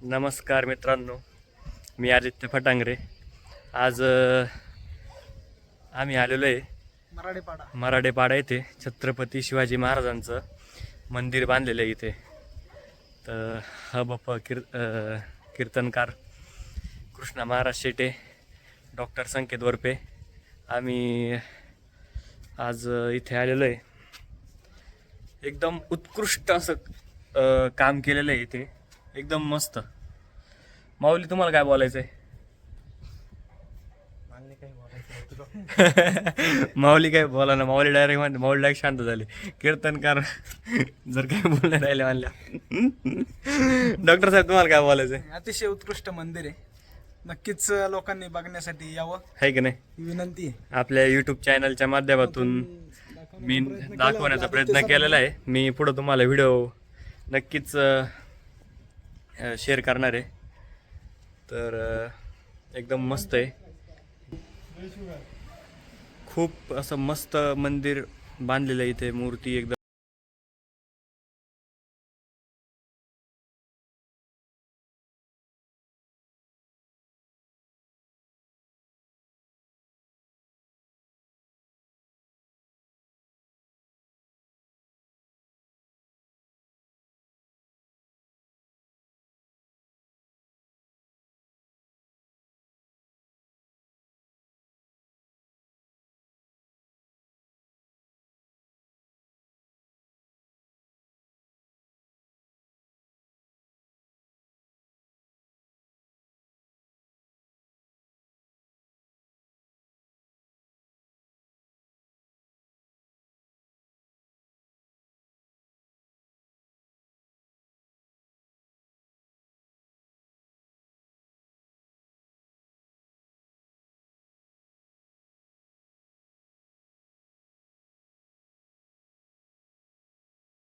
नमस्कार मित्रांनो, मी आदित्य फटांगरे. आज आम्ही आलेलो आहे मराडेपाडा येथे छत्रपती शिवाजी महाराजांचं मंदिर बांधलेलं आहे इथे. तर हा बाप्पा कीर्तनकार कृष्णा महाराज शेटे, डॉक्टर संकेत वरपे, आम्ही आज इथे आलेलो आहे. एकदम उत्कृष्ट असं काम केलेलं आहे इथे, एकदम मस्त. माऊली, तुम्हाला काय बोलायचं आहे? माऊली काय बोला ना, माऊली डायरेक्ट शांत झाली. कीर्तनकार जर काय बोलणं राहिले म्हणल्या. डॉक्टर साहेब, तुम्हाला काय बोलायचं आहे? अतिशय उत्कृष्ट मंदिर आहे, नक्कीच लोकांनी बघण्यासाठी यावं आहे की नाही? ही विनंती आहे. आपल्या यूट्यूब चॅनलच्या माध्यमातून मी दाखवण्याचा प्रयत्न केलेला आहे. मी पुढं तुम्हाला व्हिडिओ नक्कीच शेअर करणार आहे. तर एकदम मस्त आहे, खूप असं मस्त मंदिर बांधलेलं आहे इथे. मूर्ती एकदम